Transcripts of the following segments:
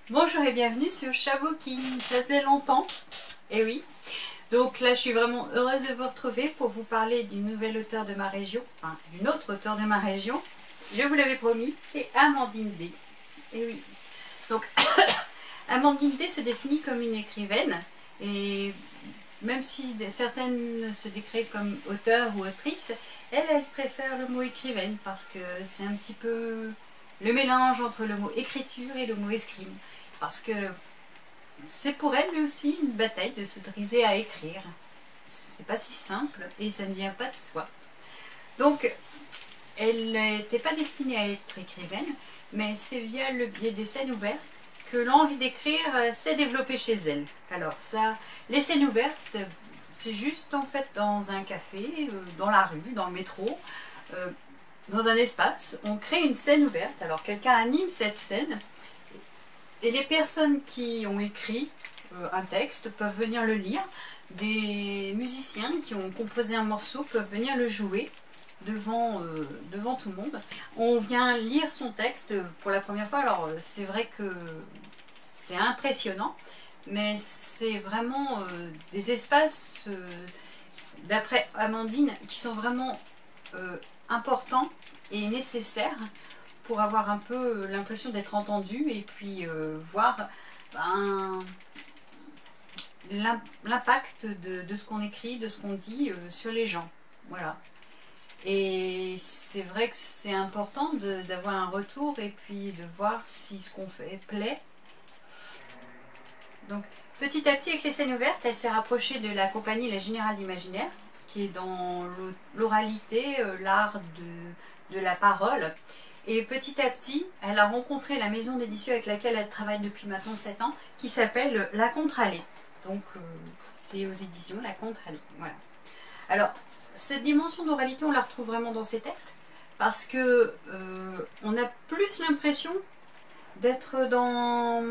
Bonjour et bienvenue sur Chabouking, ça faisait longtemps, et oui. Donc là je suis vraiment heureuse de vous retrouver pour vous parler d'une nouvelle auteure de ma région, enfin d'une autre auteure de ma région. Je vous l'avais promis, c'est Amandine D. Et oui. Donc Amandine D se définit comme une écrivaine, et même si certaines se décrivent comme auteure ou autrice, elle préfère le mot écrivaine parce que c'est un petit peu le mélange entre le mot écriture et le mot escrime. Parce que c'est pour elle aussi une bataille de s'autoriser à écrire. C'est pas si simple et ça ne vient pas de soi. Donc, elle n'était pas destinée à être écrivaine, mais c'est via le biais des scènes ouvertes que l'envie d'écrire s'est développée chez elle. Alors ça, les scènes ouvertes, c'est juste en fait dans un café, dans la rue, dans le métro, dans un espace, on crée une scène ouverte. Alors quelqu'un anime cette scène et les personnes qui ont écrit un texte peuvent venir le lire. Des musiciens qui ont composé un morceau peuvent venir le jouer devant tout le monde. On vient lire son texte pour la première fois. Alors c'est vrai que c'est impressionnant, mais c'est vraiment des espaces, d'après Amandine, qui sont vraiment importants et nécessaires pour avoir un peu l'impression d'être entendu et puis voir l'impact de ce qu'on écrit, de ce qu'on dit sur les gens. Voilà. Et c'est vrai que c'est important d'avoir un retour et puis de voir si ce qu'on fait plaît. Donc petit à petit, avec les scènes ouvertes, elle s'est rapprochée de la compagnie La Générale d'Imaginaire, qui est dans l'oralité, l'art de la parole. Et petit à petit, elle a rencontré la maison d'édition avec laquelle elle travaille depuis maintenant 7 ans, qui s'appelle La Contre-Allée. Donc c'est aux éditions La Contre-Allée. Voilà. Alors, cette dimension d'oralité, on la retrouve vraiment dans ses textes, parce que on a plus l'impression d'être dans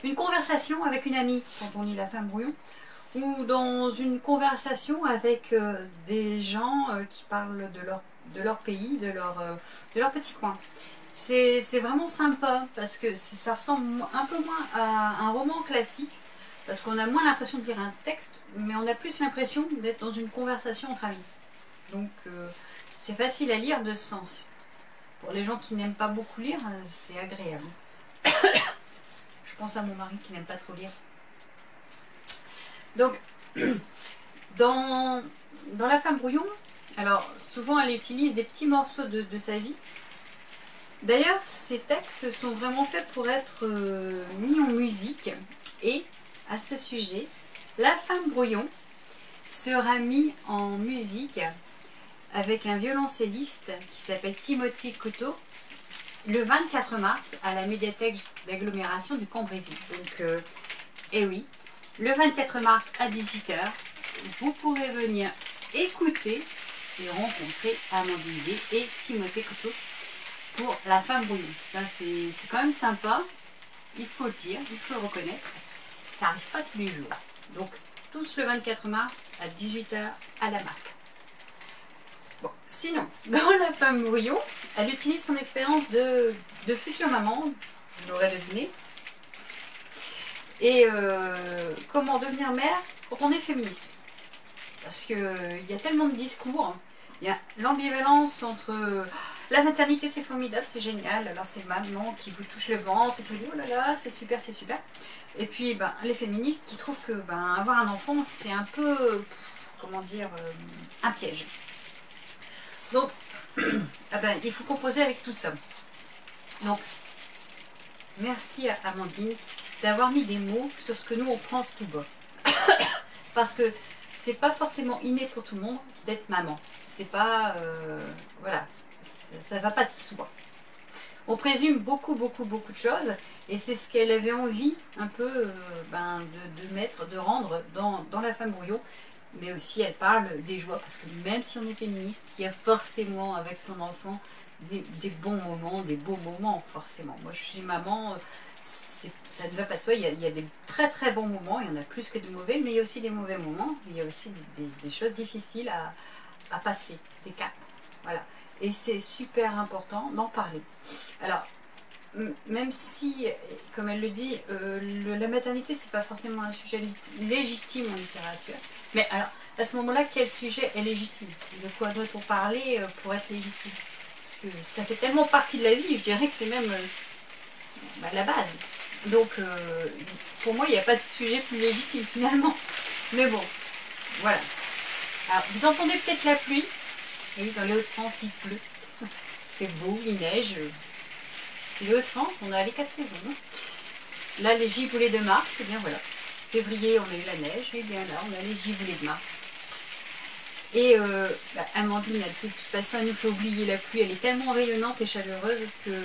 une conversation avec une amie quand on lit La Femme Brouillon, ou dans une conversation avec des gens qui parlent de leur pays, de leur petit coin. C'est vraiment sympa parce que ça ressemble un peu moins à un roman classique, parce qu'on a moins l'impression de lire un texte, mais on a plus l'impression d'être dans une conversation entre amis. Donc c'est facile à lire de ce sens. Pour les gens qui n'aiment pas beaucoup lire, c'est agréable. Je pense à mon mari qui n'aime pas trop lire. Donc, dans La Femme Brouillon, alors souvent elle utilise des petits morceaux de sa vie. D'ailleurs, ces textes sont vraiment faits pour être mis en musique. Et à ce sujet, La Femme Brouillon sera mis en musique avec un violoncelliste qui s'appelle Timothée Couteau le 24 mars à la médiathèque d'agglomération du Cambrésis. Donc, eh oui, le 24 mars à 18 h, vous pourrez venir écouter et rencontrer Amandine D et Timothée Couteau pour La Femme Brouillon. Ça, c'est quand même sympa, il faut le dire, il faut le reconnaître. Ça n'arrive pas tous les jours. Donc, tous le 24 mars à 18 h à la marque. Bon, sinon, dans La Femme Brouillon, elle utilise son expérience de future maman, vous l'aurez deviné, et comment devenir mère quand on est féministe. Parce qu'il y a tellement de discours, il y a l'ambivalence entre la maternité c'est formidable, c'est génial, alors c'est maman qui vous touche le ventre et qui vous dit oh là là c'est super, c'est super. Et puis les féministes qui trouvent que avoir un enfant c'est un peu, comment dire, un piège. Donc, il faut composer avec tout ça. Donc, merci à Amandine d'avoir mis des mots sur ce que nous on pense tout bas. Parce que c'est pas forcément inné pour tout le monde d'être maman. C'est pas, voilà, ça va pas de soi. On présume beaucoup de choses et c'est ce qu'elle avait envie un peu de mettre, de rendre dans La Femme Brouillon. Mais aussi elle parle des joies, parce que même si on est féministe, il y a forcément avec son enfant des bons moments, des beaux moments, forcément. Moi je suis maman, ça ne va pas de soi, il y a des très bons moments, il y en a plus que de mauvais, mais il y a aussi des mauvais moments, il y a aussi des choses difficiles à passer, des caps. Voilà. Et c'est super important d'en parler. Alors, même si, comme elle le dit, la maternité, c'est pas forcément un sujet légitime en littérature. Mais alors, à ce moment-là, quel sujet est légitime? De quoi doit-on parler pour être légitime? Parce que ça fait tellement partie de la vie, je dirais que c'est même la base. Donc, pour moi, il n'y a pas de sujet plus légitime finalement. Mais bon, voilà. Alors, vous entendez peut-être la pluie. Et oui, dans les Hauts-de-France, il pleut. Il fait beau, il neige. C'est les Hauts-de-France, on a les 4 saisons. Hein. Là, les giboulées de mars, et bien voilà. Février, on a eu la neige, et bien là, on a les giboulées de mars. Et Amandine, de toute façon, elle nous fait oublier la pluie. Elle est tellement rayonnante et chaleureuse que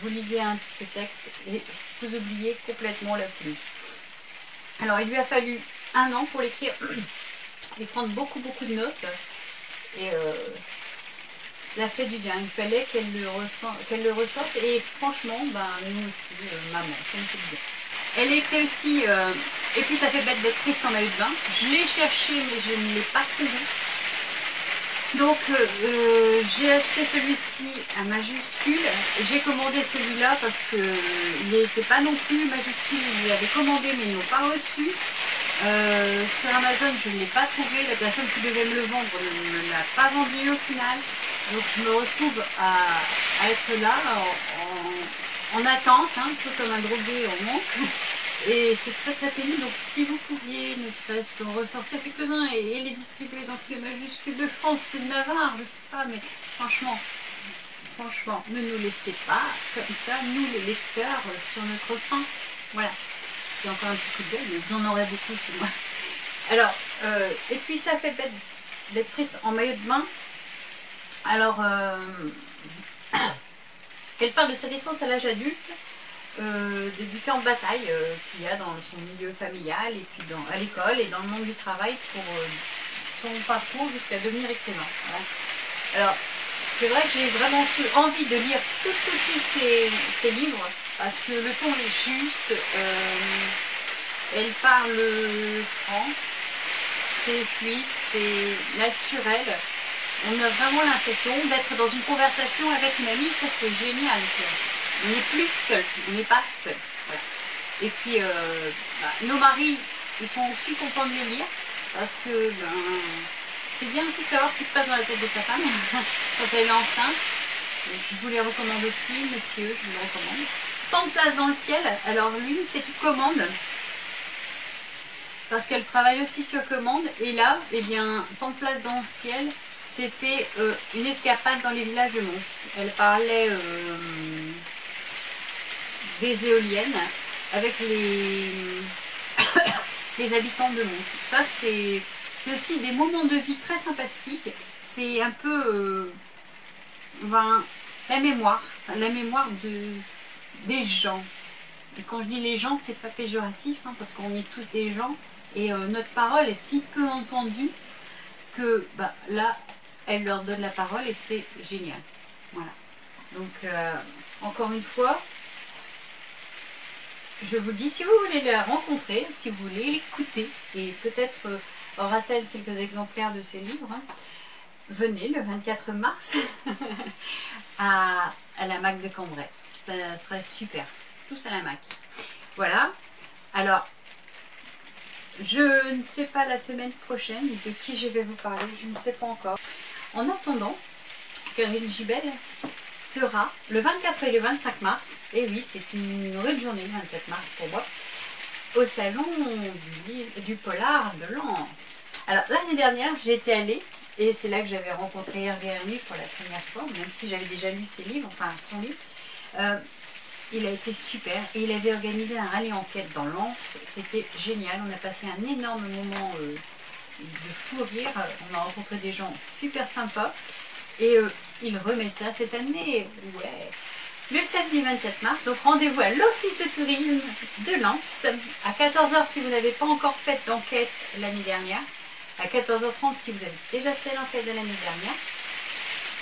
vous lisez un de ses textes et vous oubliez complètement la pluie. Alors, il lui a fallu 1 an pour l'écrire et prendre beaucoup de notes. Et ça fait du bien. Il fallait qu'elle le ressorte. Et franchement, nous aussi, maman, ça me fait du bien. Elle écrit aussi, et puis ça fait bête d'être triste en maillot de bain. Je l'ai cherché, mais je ne l'ai pas trouvé. Donc, j'ai acheté celui-ci à majuscule. J'ai commandé celui-là parce qu'il n'était pas non plus majuscule. Ils l'avaient commandé, mais ils ne l'ont pas reçu. Sur Amazon, je ne l'ai pas trouvé. La personne qui devait me le vendre ne me l'a pas vendu au final. Donc, je me retrouve à être là en attente, un peu comme un drogué en manque. Et c'est très pénible. Donc, si vous pouviez, ne serait-ce que ressortir quelques-uns et les distribuer dans tous les majuscules de France et de Navarre, je sais pas, mais franchement, ne nous laissez pas comme ça, nous les lecteurs, sur notre faim. Voilà. C'est encore un petit coup de gueule, mais vous en aurez beaucoup chez moi. Alors, et puis ça fait bête d'être triste en maillot de bain. Alors, elle parle de sa naissance à l'âge adulte, des différentes batailles qu'il y a dans son milieu familial et puis à l'école et dans le monde du travail pour son parcours jusqu'à devenir écrivain. Voilà. Alors, c'est vrai que j'ai vraiment envie de lire tous ces livres parce que le ton est juste, elle parle franc, c'est fluide, c'est naturel. On a vraiment l'impression d'être dans une conversation avec une amie, ça c'est génial. On n'est plus seul, on n'est pas seul. Voilà. Et puis, nos maris, ils sont aussi contents de les lire, parce que c'est bien aussi de savoir ce qui se passe dans la tête de sa femme quand elle est enceinte. Donc, je vous les recommande aussi, messieurs, je vous les recommande. Tant de place dans le ciel, alors lui, c'est une commande, parce qu'elle travaille aussi sur commande, et là, eh bien, tant de place dans le ciel, c'était une escapade dans les villages de Mons. Elle parlait des éoliennes avec les habitants de Mons. Ça, c'est aussi des moments de vie très sympathiques. C'est un peu la mémoire des gens. Et quand je dis les gens, c'est pas péjoratif, hein, parce qu'on est tous des gens. Et notre parole est si peu entendue que là, elle leur donne la parole et c'est génial. Voilà. Donc, encore une fois, je vous dis, si vous voulez la rencontrer, si vous voulez l'écouter, et peut-être aura-t-elle quelques exemplaires de ses livres, hein, venez le 24 mars à la MAC de Cambrai. Ça serait super. Tous à la MAC. Voilà. Alors, je ne sais pas la semaine prochaine de qui je vais vous parler, je ne sais pas encore. En attendant, Karine Gibel sera le 24 et le 25 mars, et oui, c'est une rude journée, le 24 mars pour moi, au salon du polar de Lens. Alors, l'année dernière, j'étais allée, et c'est là que j'avais rencontré Hervé Hermé pour la première fois, même si j'avais déjà lu ses livres, enfin son livre. Il a été super et il avait organisé un rallye enquête dans Lens, c'était génial, on a passé un énorme moment de fou rire, on a rencontré des gens super sympas et il remet ça cette année, ouais, le samedi 24 mars, donc rendez-vous à l'office de tourisme de Lens à 14 h si vous n'avez pas encore fait d'enquête l'année dernière, à 14 h 30 si vous avez déjà fait l'enquête de l'année dernière.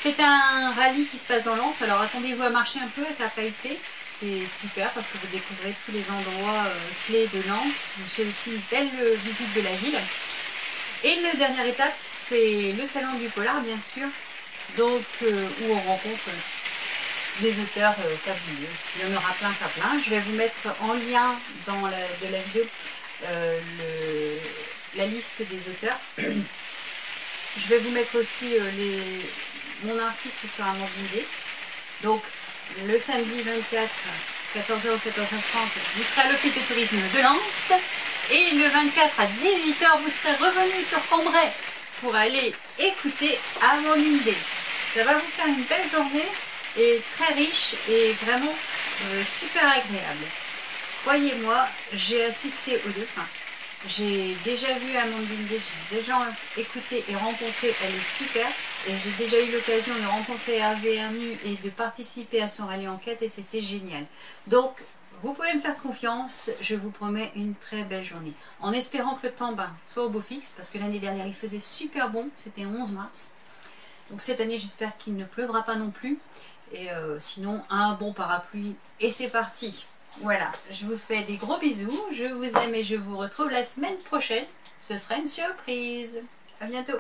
C'est un rallye qui se passe dans Lens, alors attendez-vous à marcher un peu avec la pailleté. C'est super parce que vous découvrez tous les endroits clés de Lens. C'est aussi une belle visite de la ville. Et la dernière étape, c'est le salon du polar, bien sûr. Donc, où on rencontre des auteurs fabuleux. Il y en aura plein, plein. Je vais vous mettre en lien dans la vidéo la liste des auteurs. Je vais vous mettre aussi mon article sur Amandine D. Donc, le samedi 24, 14h ou 14h30, vous serez à l'Office de tourisme de Lens. Et le 24 à 18h, vous serez revenu sur Cambrai pour aller écouter Amandine D. Ça va vous faire une belle journée et très riche et vraiment super agréable. Croyez-moi, j'ai assisté aux deux. Enfin, j'ai déjà vu Amandine D, j'ai déjà écouté et rencontré, elle est super. Et j'ai déjà eu l'occasion de rencontrer Hervé Hernu et de participer à son rallye enquête et c'était génial. Donc, vous pouvez me faire confiance, je vous promets une très belle journée. En espérant que le temps soit au beau fixe, parce que l'année dernière il faisait super bon, c'était 11 mars. Donc cette année j'espère qu'il ne pleuvra pas non plus. Et sinon un bon parapluie et c'est parti. Voilà, je vous fais des gros bisous, je vous aime et je vous retrouve la semaine prochaine. Ce sera une surprise. À bientôt.